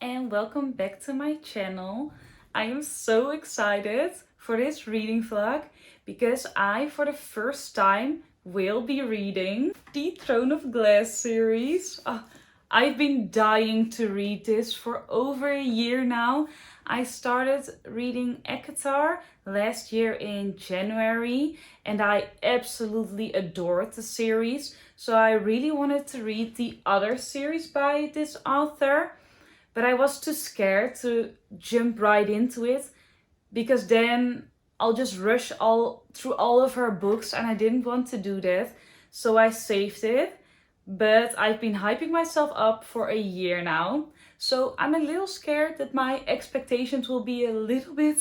and welcome back to my channel. I am so excited for this reading vlog because I, for the first time, will be reading the Throne of Glass series. I've been dying to read this for over a year now. I started reading ACOTAR last year in January and I absolutely adored the series. So I really wanted to read the other series by this author, but I was too scared to jump right into it because then I'll just rush through all of her books and I didn't want to do that. So I saved it. But I've been hyping myself up for a year now. So I'm a little scared that my expectations will be a little bit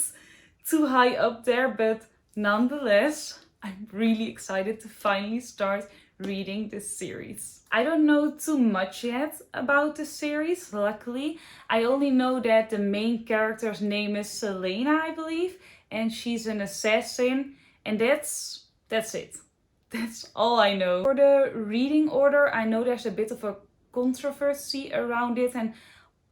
too high up there, but nonetheless, I'm really excited to finally start reading this series. I don't know too much yet about the series, luckily. I only know that the main character's name is Celaena, I believe, and she's an assassin, and that's it. That's all I know. For the reading order, I know there's a bit of a controversy around it and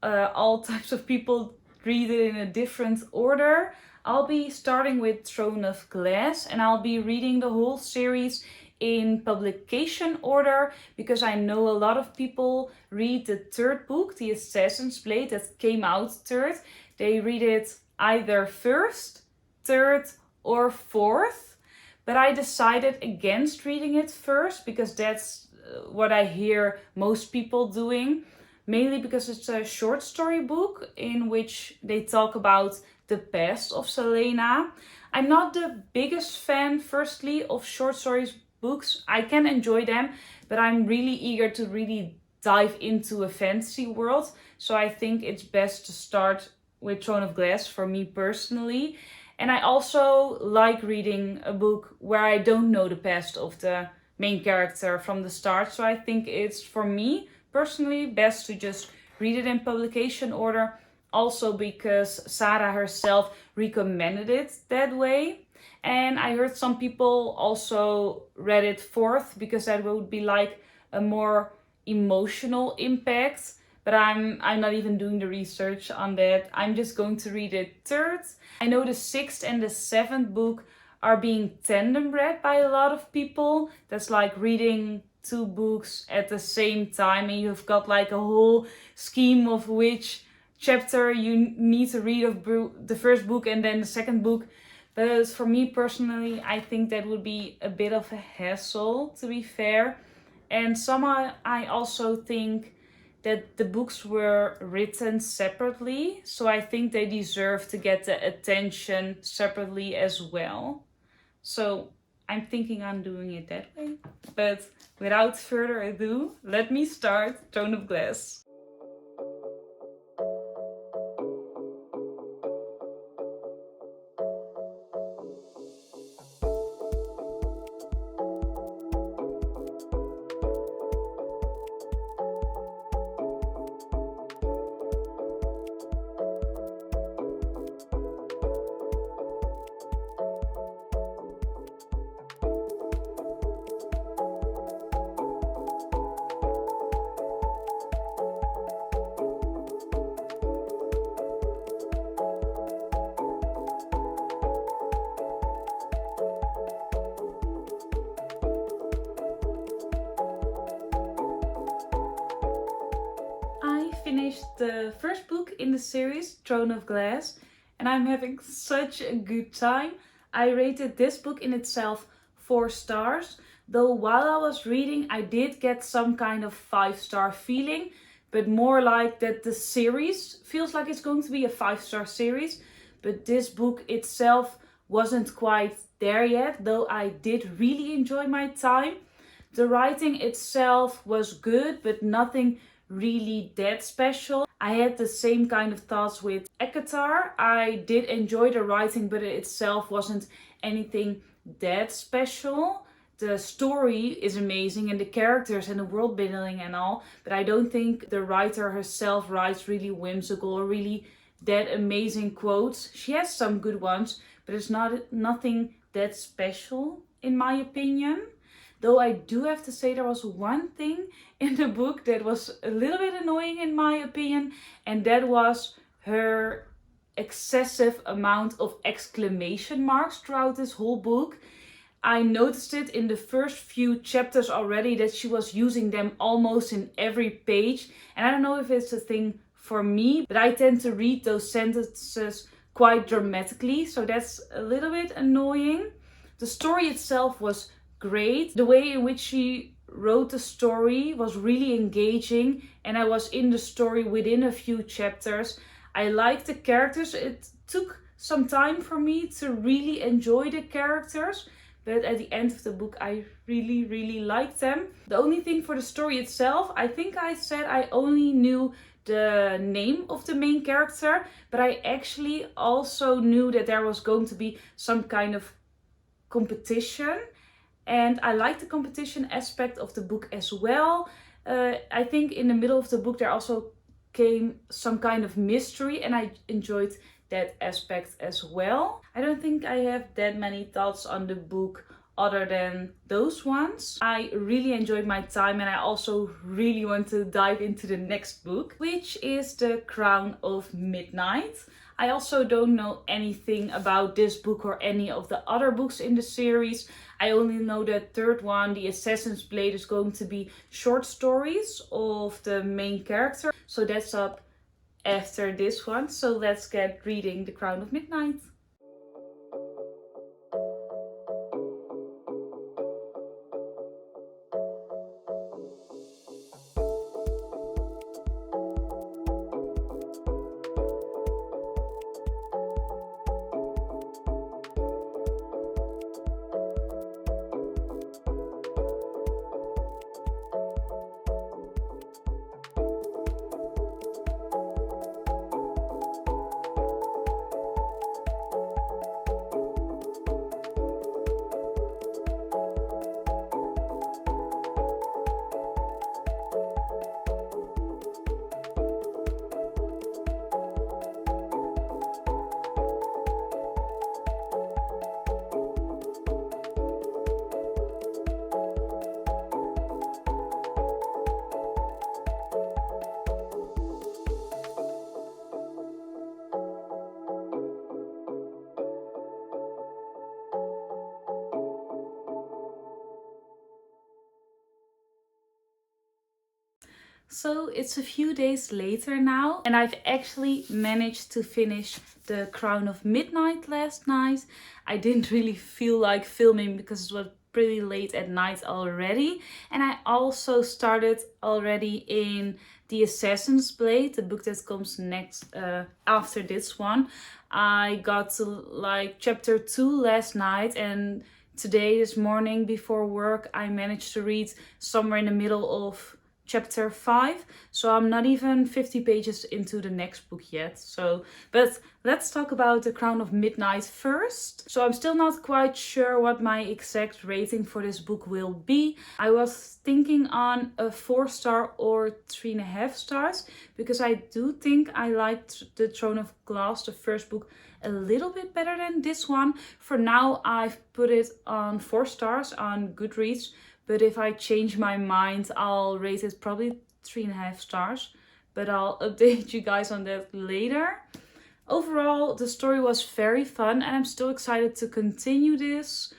all types of people read it in a different order. I'll be starting with Throne of Glass and I'll be reading the whole series in publication order because I know a lot of people read the third book, The Assassin's Blade, that came out third. They read it either first, third, or fourth. But I decided against reading it first because that's what I hear most people doing. Mainly because it's a short story book in which they talk about the past of Celaena. I'm not the biggest fan, firstly, of short stories books. I can enjoy them, but I'm really eager to really dive into a fantasy world. So I think it's best to start with Throne of Glass for me personally. And I also like reading a book where I don't know the past of the main character from the start. So I think it's, for me personally, best to just read it in publication order. Also because Sarah herself recommended it that way. And I heard some people also read it fourth because that would be like a more emotional impact. But I'm not even doing the research on that. I'm just going to read it third. I know the sixth and the seventh book are being tandem read by a lot of people. That's like reading two books at the same time and you've got like a whole scheme of which chapter you need to read of the first book and then the second book. But for me personally, I think that would be a bit of a hassle, to be fair. And somehow I also think that the books were written separately, so I think they deserve to get the attention separately as well. So I'm thinking on doing it that way. But without further ado, let me start Throne of Glass. Finished the first book in the series, Throne of Glass, and I'm having such a good time. I rated this book in itself 4 stars, though while I was reading I did get some kind of 5-star feeling, but more like that the series feels like it's going to be a 5-star series, but this book itself wasn't quite there yet, though I did really enjoy my time. The writing itself was good, but nothing really that special. I had the same kind of thoughts with ACOTAR. I did enjoy the writing, but it itself wasn't anything that special. The story is amazing and the characters and the world building and all, but I don't think the writer herself writes really whimsical or really that amazing quotes. She has some good ones, but it's nothing that special in my opinion. Though I do have to say there was one thing in the book that was a little bit annoying in my opinion, and that was her excessive amount of exclamation marks throughout this whole book. I noticed it in the first few chapters already that she was using them almost in every page. And I don't know if it's a thing for me, but I tend to read those sentences quite dramatically. So that's a little bit annoying. The story itself was great. The way in which she wrote the story was really engaging, and I was in the story within a few chapters. I liked the characters. It took some time for me to really enjoy the characters, but at the end of the book I really liked them. The only thing for the story itself, I think I said I only knew the name of the main character, but I actually also knew that there was going to be some kind of competition, and I liked the competition aspect of the book as well. I think in the middle of the book there also came some kind of mystery, and I enjoyed that aspect as well. I don't think I have that many thoughts on the book other than those ones. I really enjoyed my time, and I also really want to dive into the next book, which is The Crown of Midnight. I also don't know anything about this book or any of the other books in the series. I only know the third one, The Assassin's Blade, is going to be short stories of the main character. So that's up after this one. So let's get reading The Crown of Midnight. So it's a few days later now, and I've actually managed to finish The Crown of Midnight last night. I didn't really feel like filming because it was pretty late at night already. And I also started already in The Assassin's Blade, the book that comes next after this one. I got to like chapter 2 last night, and today, this morning before work, I managed to read somewhere in the middle of chapter 5, so I'm not even 50 pages into the next book yet. But let's talk about The Crown of Midnight first. So I'm still not quite sure what my exact rating for this book will be. I was thinking on a 4-star or 3.5 stars, because I do think I liked The Throne of Glass, the first book, a little bit better than this one. For now, I've put it on 4 stars on Goodreads, but if I change my mind, I'll rate it probably 3.5 stars. But I'll update you guys on that later. Overall, the story was very fun, and I'm still excited to continue this.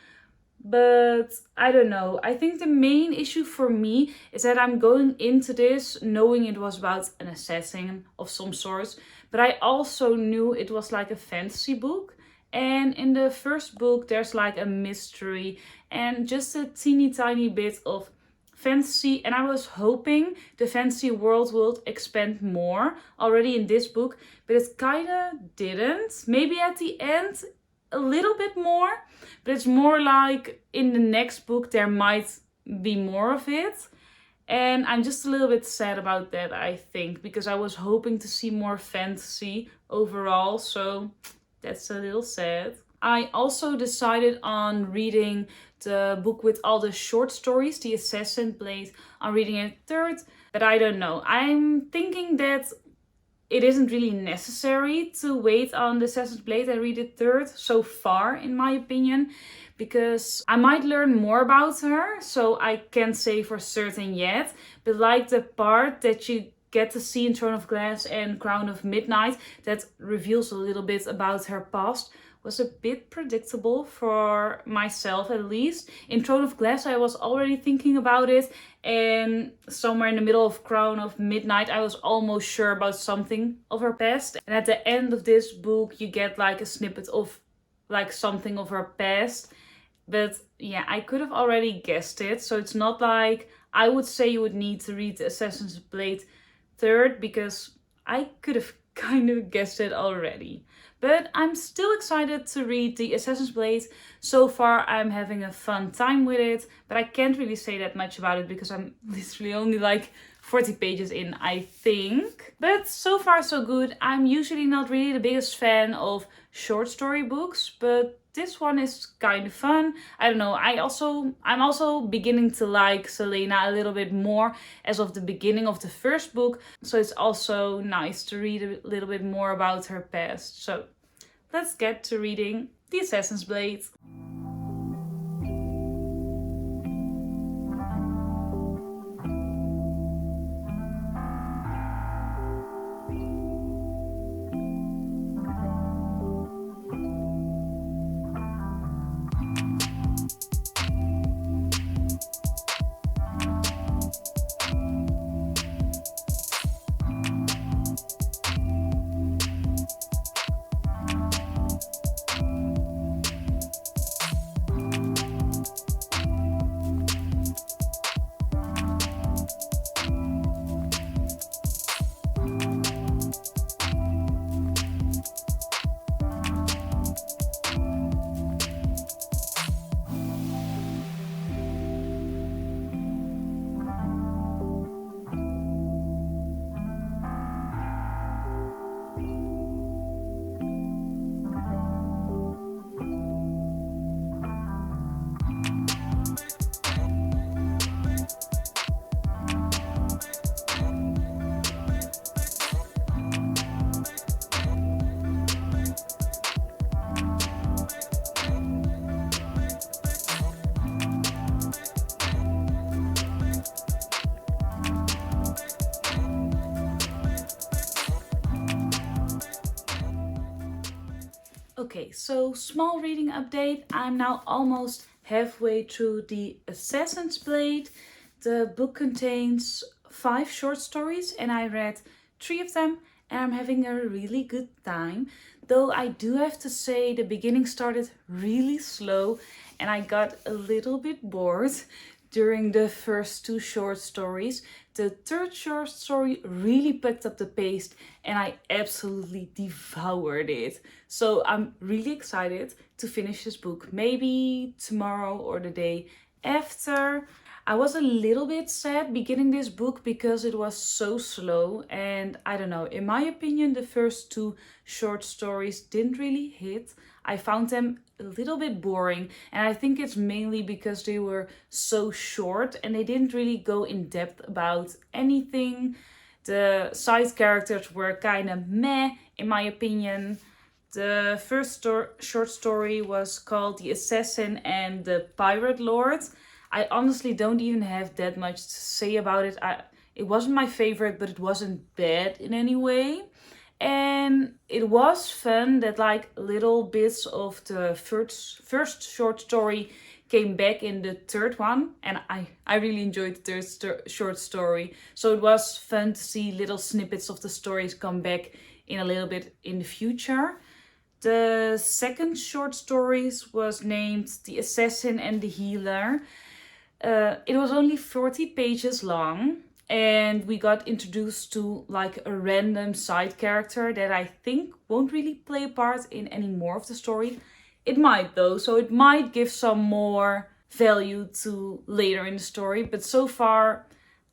But I don't know. I think the main issue for me is that I'm going into this knowing it was about an assassin of some sort. But I also knew it was like a fantasy book. And in the first book, there's like a mystery and just a teeny tiny bit of fantasy. And I was hoping the fantasy world would expand more already in this book, but it kind of didn't. Maybe at the end a little bit more, but it's more like in the next book there might be more of it. And I'm just a little bit sad about that, I think, because I was hoping to see more fantasy overall. So that's a little sad. I also decided on reading the book with all the short stories, The Assassin's Blade. I'm reading it third, but I don't know. I'm thinking that it isn't really necessary to wait on The Assassin's Blade and read it third so far, in my opinion. because I might learn more about her, so I can't say for certain yet. But like the part that you get to see in Throne of Glass and Crown of Midnight that reveals a little bit about her past was a bit predictable for myself, at least. In Throne of Glass I was already thinking about it, and somewhere in the middle of Crown of Midnight I was almost sure about something of her past. And at the end of this book you get like a snippet of like something of her past. But yeah, I could have already guessed it, so it's not like I would say you would need to read the Assassin's Blade third, because I could have kind of guessed it already. But I'm still excited to read the Assassin's Blade. So far I'm having a fun time with it, but I can't really say that much about it because I'm literally only like 40 pages in, I think. But so far so good. I'm usually not really the biggest fan of short story books, but this one is kind of fun. I don't know, I'm also beginning to like Selena a little bit more as of the beginning of the first book. So it's also nice to read a little bit more about her past. So let's get to reading The Assassin's Blade. Okay, so small reading update. I'm now almost halfway through The Assassin's Blade. The book contains 5 short stories and I read 3 of them and I'm having a really good time. Though I do have to say the beginning started really slow and I got a little bit bored during the first 2 short stories. The third short story really picked up the pace and I absolutely devoured it. So I'm really excited to finish this book, maybe tomorrow or the day after. I was a little bit sad beginning this book because it was so slow, and I don't know, in my opinion the first 2 short stories didn't really hit. I found them a little bit boring, and I think it's mainly because they were so short and they didn't really go in depth about anything. The side characters were kind of meh in my opinion. The first short story was called The Assassin and the Pirate Lord. I honestly don't even have that much to say about it. It wasn't my favorite, but it wasn't bad in any way. And it was fun that like little bits of the first short story came back in the third one. And I really enjoyed the third short story. So it was fun to see little snippets of the stories come back in a little bit in the future. The second short stories was named The Assassin and the Healer. It was only 40 pages long and we got introduced to like a random side character that I think won't really play a part in any more of the story. It might though, so it might give some more value to later in the story, but so far,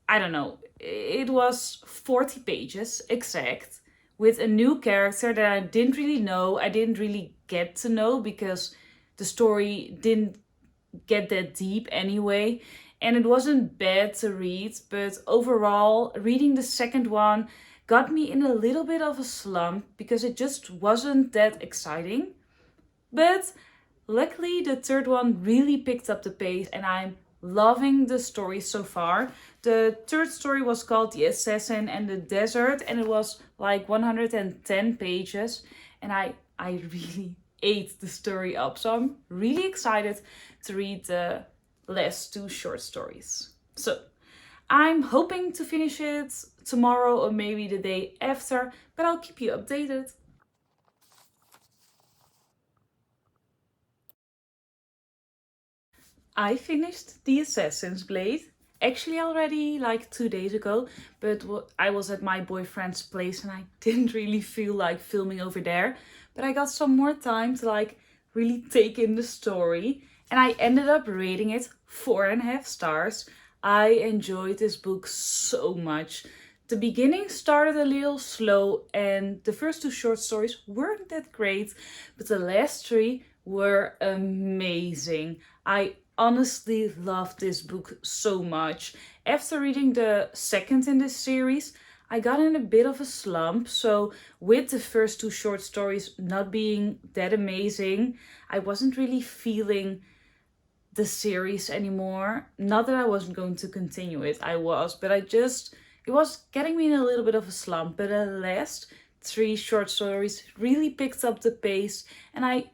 I don't know, it was 40 pages exact with a new character that I didn't really know, I didn't really get to know because the story didn't get that deep anyway, and it wasn't bad to read, but overall reading the second one got me in a little bit of a slump because it just wasn't that exciting. But Luckily, the third one really picked up the pace and I'm loving the story so far. The third story was called The Assassin and the Desert and it was like 110 pages and I really ate the story up. So I'm really excited to read the last two short stories. So I'm hoping to finish it tomorrow or maybe the day after, but I'll keep you updated. I finished The Assassin's Blade actually already like 2 days ago, but I was at my boyfriend's place and I didn't really feel like filming over there. But I got some more time to like really take in the story and I ended up rating it 4.5 stars. I enjoyed this book so much. The beginning started a little slow and the first two short stories weren't that great, but the last three were amazing. I honestly loved this book so much. After reading the second in this series, I got in a bit of a slump. So with the first two short stories not being that amazing, I wasn't really feeling the series anymore. Not that I wasn't going to continue it, I was, but it was getting me in a little bit of a slump. But the last three short stories really picked up the pace and I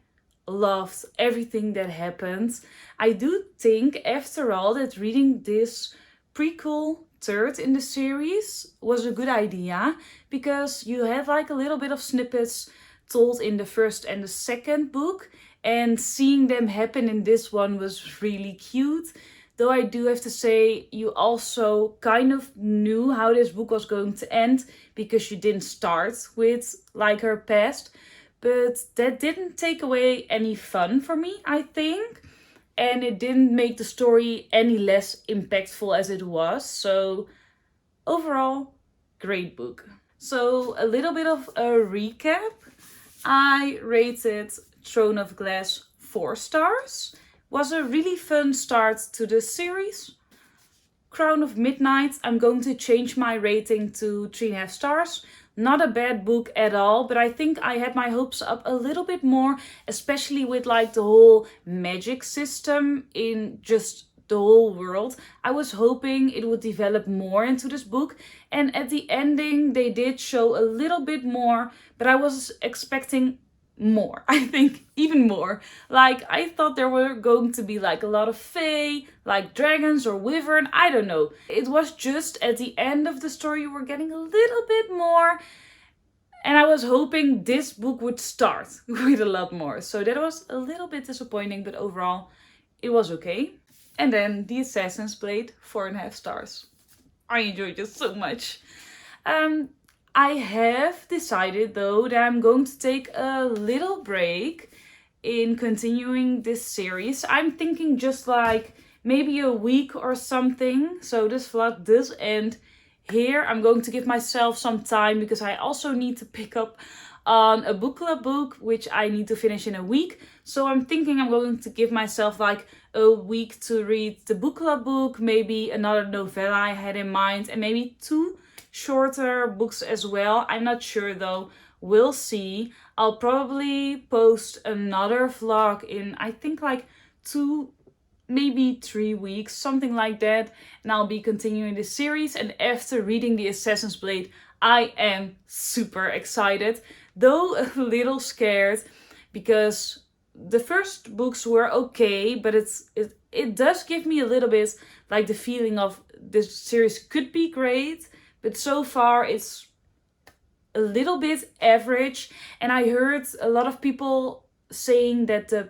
loved everything that happened. I do think, after all, that reading this prequel third in the series was a good idea because you had like a little bit of snippets told in the first and the second book, and seeing them happen in this one was really cute. Though I do have to say, you also kind of knew how this book was going to end because you didn't start with like her past. But that didn't take away any fun for me, I think. And it didn't make the story any less impactful as it was. So overall, great book. So a little bit of a recap. I rated Throne of Glass 4 stars. Was a really fun start to the series. Crown of Midnight, I'm going to change my rating to 3.5 stars. Not a bad book at all, but I think I had my hopes up a little bit more, especially with like the whole magic system in just the whole world. I was hoping it would develop more into this book, and at the ending they did show a little bit more, but I was expecting more. I think even more. Like, I thought there were going to be like a lot of fae, like dragons or wyvern, I don't know. It was just at the end of the story you were getting a little bit more, and I was hoping this book would start with a lot more. So that was a little bit disappointing, but overall it was okay. And then The Assassin's Blade, 4.5 stars. I enjoyed it so much. I have decided though that I'm going to take a little break in continuing this series. I'm thinking just like maybe a week or something. So this vlog does end here. I'm going to give myself some time because I also need to pick up on a book club book, which I need to finish in a week. So I'm thinking I'm going to give myself like a week to read the book club book, maybe another novella I had in mind, and maybe 2 shorter books as well. I'm not sure though. We'll see. I'll probably post another vlog in, I think, like 2, maybe 3 weeks, something like that. And I'll be continuing this series. And after reading The Assassin's Blade, I am super excited, though a little scared, because the first books were okay, but it does give me a little bit like the feeling of this series could be great. But so far it's a little bit average. And I heard a lot of people saying that the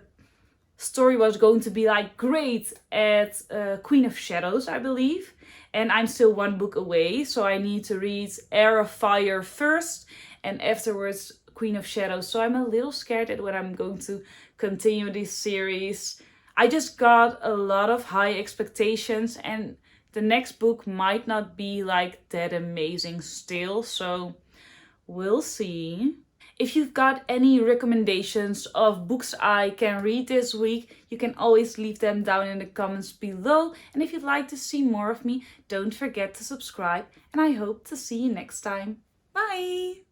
story was going to be like great at Queen of Shadows, I believe. And I'm still 1 book away. So I need to read Heir of Fire first and afterwards Queen of Shadows. So I'm a little scared at when I'm going to continue this series. I just got a lot of high expectations and the next book might not be like that amazing still, so we'll see. If you've got any recommendations of books I can read this week, you can always leave them down in the comments below. And if you'd like to see more of me, don't forget to subscribe. And I hope to see you next time. Bye!